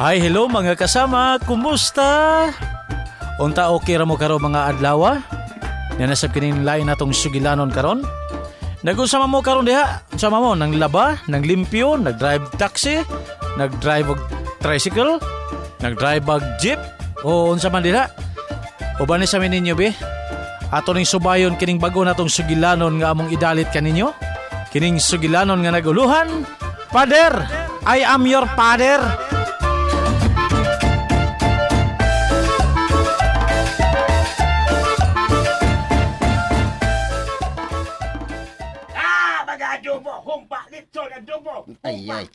Hi, hello mga kasama, kumusta? Unta okay ra mo karo mga adlaw? Nanasab kining lain natong sugilanon karon? Nag-usama mo karon diha? Sama mo nang laba, nang limpyo, nag-drive taxi, nag-drive og tricycle, nag-drive og jeep, o unsa man diha? Uban ni sa ninyo be? Ato ning subayon kining bago natong sugilanon nga among idalit kaninyo? Kining sugilanon nga naguluhan? Father, I am your father. Adobo, humpa, litson, adobo, humpa,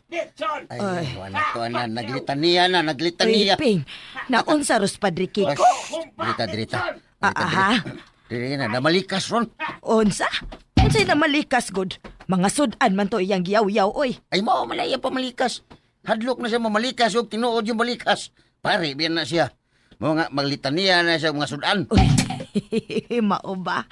litson. Ay, wala to na, naglitaniya. Ping, naunsa ros Padre Kiko? Drita. Aha. Diri na, namalikas ron. Unsa? Unsay na malikas good? Mga sudan man to iyang giyaw-yaw oy. Ay, mao malaya pa malikas. Hadlok na siya mamalikas, huwag tinuod yung malikas. Pare, biyan na siya. Mga maglitaniya na siya mga sudan. Uy, mao ba?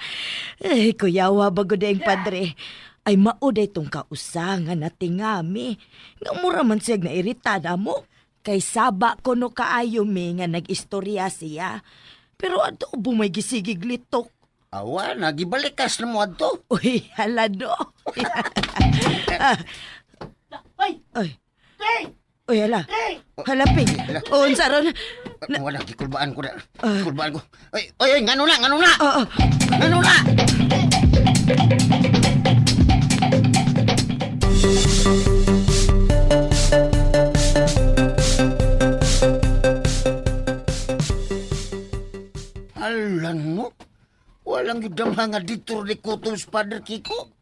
Ay, kuyawa bago dayang Padre. Ay mauday tong kausangan na tingami. Nga mura man siya na iritada mo. Kay saba ko no kaayo mi nga nag-istorya siya. Pero ato bumay gisigig litok. Awa, nagibalikas na mo adto. Uy, halado. Ay, Ay, hey, uy, hala. hey. Halaping. Unsa ron? Wala, gikulbaan ko na. Kulbaan ko. Ay, ngano na. Ngano na. Alam mo, walang gidamha nga dito ni Kutos Padre Kiko.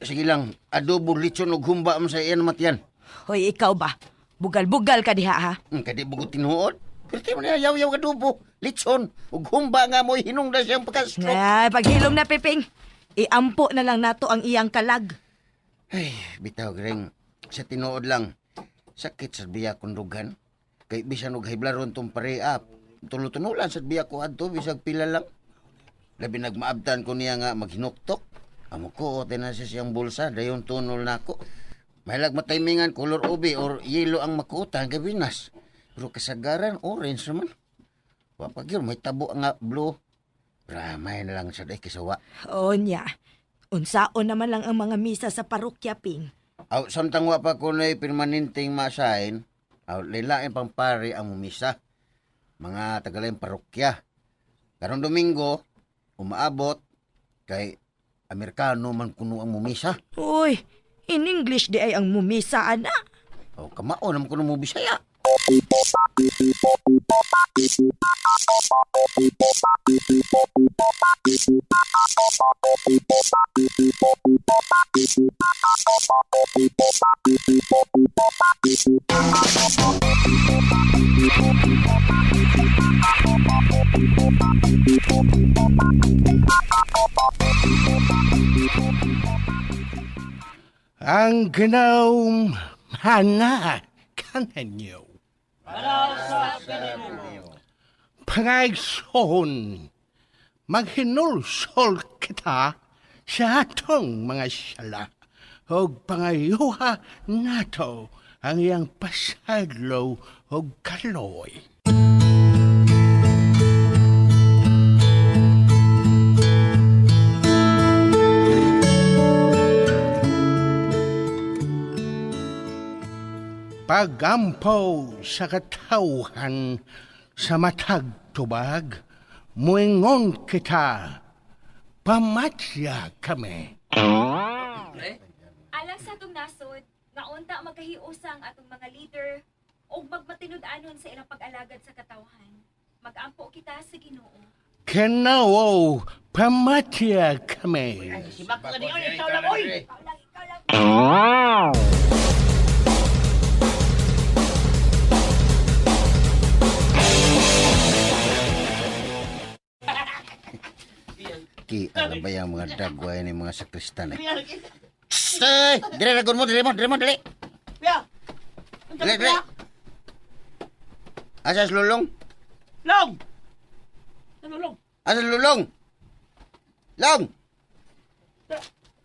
Sige lang, adobo, lechon o humba mo sa iyan matiyan. Hoy, ikaw ba? Bugal-bugal ka diha, ha? Kadi bugot tinuod. Pero mo na yaw-yaw adobo, lechon o humba nga mo hinungda siyang pagkastroke. Ay, paghilom na, Piping. Iampo na lang nato ang iyang kalag. Ay, bitaw, Greng. Sa tinuod lang, sakit sa biya kong dugan. Kay bisan og hiblaron tong pareap. Tulo-tunulan sa biya ko adto bisag pila lang. Labi nagmaabtan ko niya nga maghinuktok. Amo ko na siya siyang bulsa dayon tunol nako. Mahilag mataymingan color ubi or yellow ang makutan kay binas. Pero kasagaran orange naman. Wa pa gyud may tabo nga blue. Ramay na lang sa day kisawa. O niya. Unsaon naman lang ang mga misa sa parokya, Ping. Aw samtang wa pa ko nay permanenteng masahin. Aw lilain pang pare ang mumisa. Mga tagalayang parokya. Karong Domingo, umaabot kay Amerikano man kuno ang mumisa. Uy, in English di ay ang mumisa, ana. O kamao naman kuno mo Bisaya. Ang ganaw hana kananyo. Pangayson, maghinulsol kita sa atong mga sala o pangayuha nato ang iyang pasadlo o kaloy. Pagampo sa katawhan sa matag tubag, muingon kita, pamatya kami. Alang sa atong nasod, nga unta magkahiusang atong mga leader o magmatinud-anon sa ilang pag-alagad sa katawhan. Mag-ampo kita sa Ginoo. Kanawo, pamatya kami. Sibak ka niyo, ikaw lang, oy. Ki, ano ba yung mga dagway ni mga sakristan eh? Ay, dire ragon mo, dire mo. Pia. Dili. Asas lulong? Long. Ano long? Asas lulong? Long!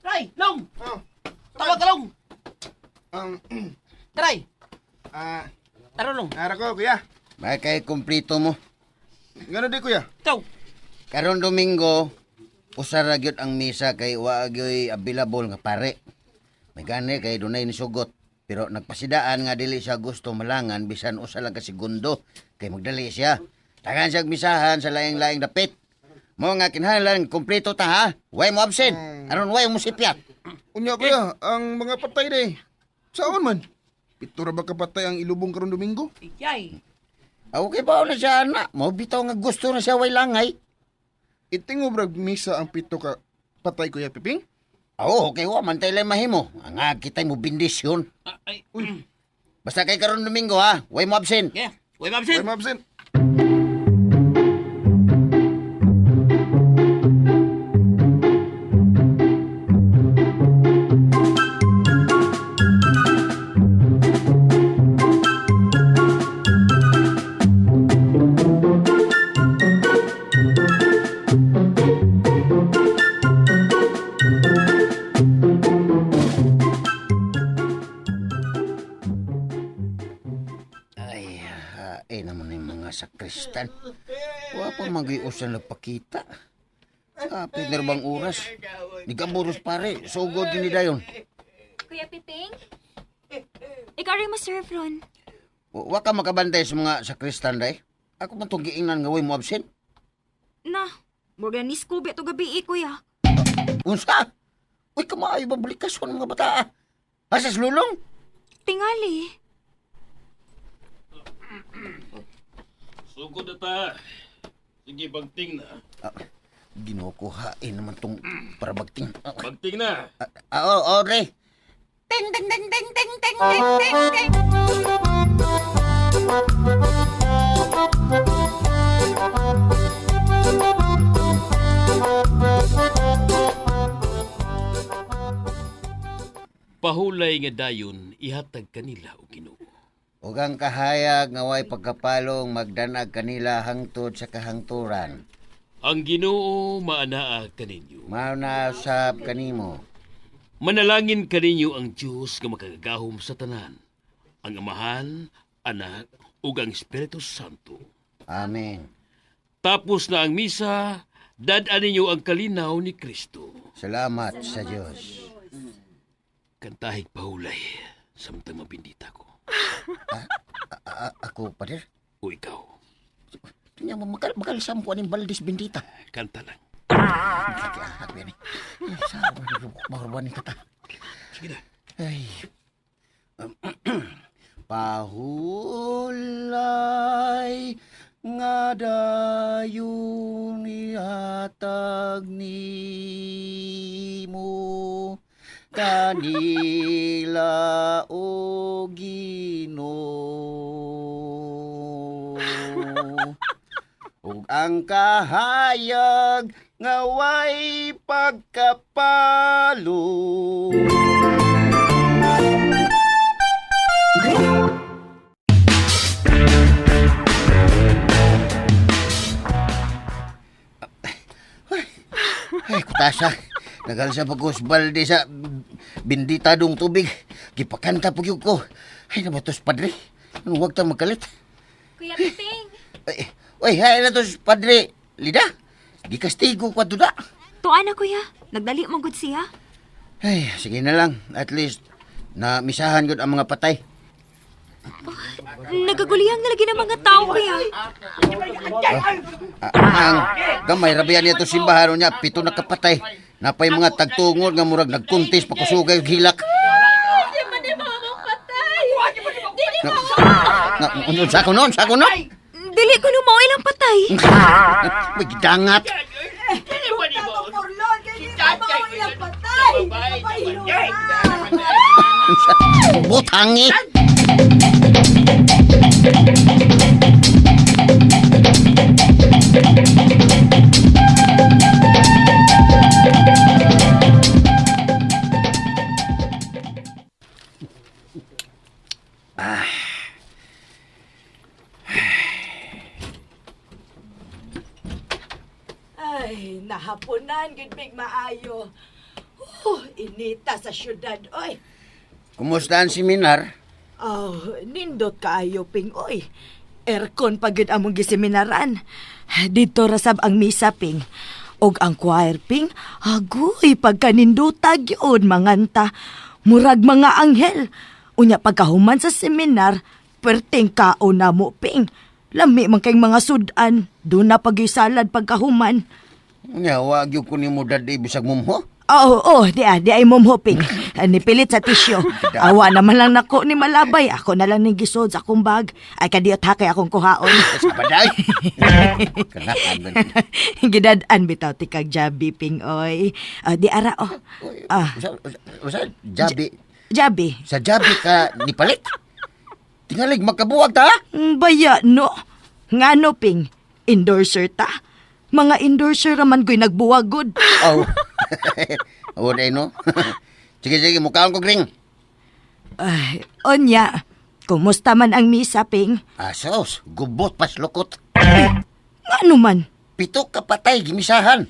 Try, long. Tawag ka long. Try. tarong. Nara ko, kuya. May kay kumplito mo. Gano'n di, kuya. Ikaw. Karon Domingo, usara gyud ang misa kay wa gyud available nga pare. May gani kay dunay ni sugot. Pero nagpasidaan nga dili siya gusto malangan bisan usa lang ka segundo kay magdali siya. Tagan siya misahan sa laing-laing dapit. Mo nga kinahanglan kumpleto ta ha. Way mo absent. Aron way mo sipyat. Unya, kuya, ang mga patay de. Saan man? Ito ra ba kapatay ang ilubong karon Domingo? Iyay. Okay ba na siya na? Mo bitaw nga gusto na siya way langay. Itingo brag misa ang pito ka patay, kuya Piping? Oo, okay wa man tayo lang mahimo. Ang kitay mo bindisyon. Ay, Basta kay karon Domingo ha. Way mo absent. kaya. Uy, Ay, mabsin. mabsent. Ay, naman yung mga sakristan. Wa pa mag-iusan nagpakita. Pinarbang oras. Di ka buros pare. Sugod din ni dayon. Kuya Piping? Ikaw rin ma-serve ron. Wa ka makabantay sa mga sakristan day. Ako man itong giingnan nga way mo absent. Na, morganis ko beto gabi kuya. Unsa? Uy, kamaayo ba balikasyon mga bata? Asas lulong? Tingali. Sugod na ta. Sige, bagting na. Ginukuhain naman tong parabagting. Bagting na. Oo, Re. Pahulay nga dayon, ihatag kanila o Ginoo. Ug ang kahayag nga way pagkapalong magdanag kanila hangtod sa kahangturan. Ang Ginoo maanaa kaninyo. Maunasab kanimo. Manalangin kaninyo ang Diyos nga makagagahom sa tanan. Ang Amahan, Anak, ug ang Espiritu Santo. Amen. Tapos na ang misa, dadaan ninyo ang kalinaw ni Kristo. Salamat sa Diyos. Kantahig pahulay, samtang mabindita ko. Ako, pader? O ikaw, Tingnan mo, makalisam ko aning baldis bindita. kanta lang. Kaya, ni. Saan ba mahurban ni kata? Sige na. Ay. Pahulay nga dayon ihatag nimo kanila o Ginoo. Ug ang kahayag nga way pagkapalo. Ay, kutasa. Nagal sa pag-usbalde sa binditadong tubig. Gipakanta po ko. Ay, nabatos padre. Anong huwag tayong magkalit? Kuya Piping, Uy, hay na tos padre. Lida, di kastigo ko tuda. tuan na kuya. Nagdali mo gud siya. Ay, sige na lang. At least, na misahan ko ang mga patay. Nagagulihang na lagi ng mga tao kuya. Ang gamay rabiyan niya to simbahan niya, 7 na kapatay. Napay mga tagtungod nga murag nagkuntis pakusugay og hilak. Di man di mga patay. Dili Sa kunon. Dili ko no mao ilang patay. May gidangat. Butangi. Ay, nahapunan gid big maayo. Inita sa syudad, oy. Kumusta ang seminar? Oh, nindot kaayo, Ping, oy. Aircon pagod among giseminaran. Dito rasab ang misa, Ping. Og ang choir, Ping, agoy, pagkanindutag yun, manganta. Murag mga anghel. Unya pagkahuman sa seminar, perting kao na mo, Ping. Lami man kayong mga sudan. Doon na pag-isalad pagkahuman. Nya, wag yung kunin mo dadi bisag mumho. Di ay mumhoping. Nipilit sa tisyo. Awa naman lang nako ni Malabay. Ako na lang gisod sa akong bag. Ay kadiyot ha kay akong kuhaon. Sa baday. Kanakan man. Gidadaan bitaw tikag jabi, Ping, oy. Di ara, oh. Usa, jabi. Jabi. Sa jabi ka nipalit. Tingalig makabuwag ta. Baya, no. Ngano, Ping? Endorser ta? Mga endorser raman ko'y nagbuwagod. Oh. Awo na no. Sige, mukhaon ko, Gring. Ay, onya. Kumusta man ang misa, Ping? Asos, gubot pas lukot. Ngano man? 7 ka patay gimisahan.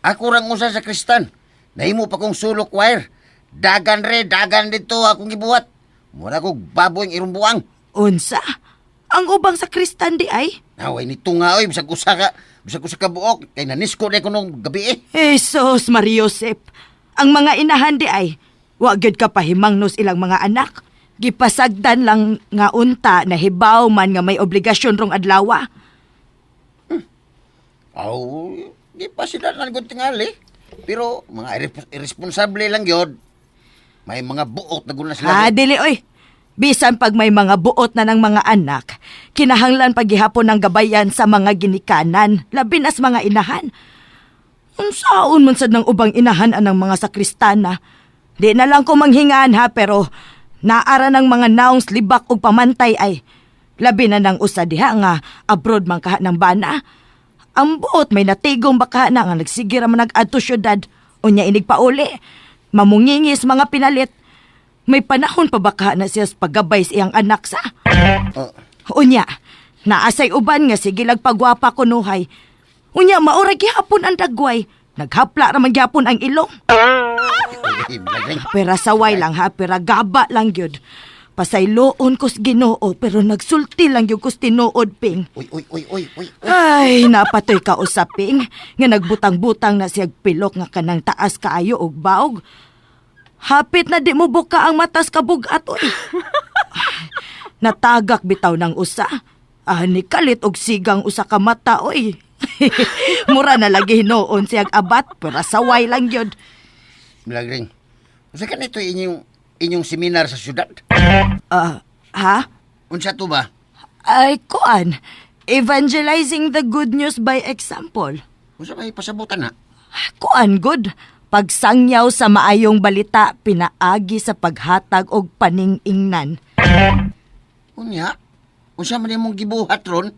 Ako rang usa sa Kristan. Nahimo pa kong solo choir. Dagan dito akong gibuhat. Mura kog baboy ang irumbuang. Unsa? Ang ubang sa Kristan di ay? Naway nito nga oy, bisag usa ka buok kay nanisko na ko nung gabi eh. Jesus, Mariosep. Ang mga inahan di ay, wagad ka pahimangnos ilang mga anak. Gipasagdan lang nga unta na hibaw man nga may obligasyon rong adlawa. Aw, di pa sila nangod tingali. Pero mga irresponsable lang yun. May mga buot na guna sila. Dili oy. Bisan pag may mga buot na ng mga anak, kinahanglan paghihapon ng gabayan sa mga ginikanan, labi nas mga inahan. Unsaon man sad ng ubang inahan anang mga sakristana. Di na lang ko manghingaan ha, pero naara ng mga naong libak o pamantay ay labi na ng usa diha nga abroad man kaha ng bana. Ang buot may natigong baka na nga nagsigira man nag-adto syudad, unya inig pauli. Mamungingis mga pinalit. May panahon pa baka na siya sa paggabay sa iyang anak sa? Unya, naasay uban nga sige pagwapa ko nuhay. Unya, maurag gihapon ang dagway. Naghapla raman gihapon ang ilong. Pera saway lang ha, pera gaba lang yun. Pasayloon ko's Ginoo, pero nagsulti lang yung ko's tinuod, Ping. Uy. Ay, napatoy ka usaping, nga nagbutang-butang na siyag pilok nga kanang taas kaayo og baog. Hapit na di mo buka ang matas kabugat, oy. Natagak bitaw ng usa. Ni kalit og sigang usa ka mata, oy. Mura na lagi hinoon siyag abat, pero saway lang yun. Milagring, usa ka nito inyong seminar sa syudad? Ha? Unsa to ba? Ay, kuan. Evangelizing the good news by example. Unsa may pasabutan na? Kuan, good. Pagsangyaw sa maayong balita, pinaagi sa paghatag og paning-ingnan. Unya? Unsa man imong gibuhat ron?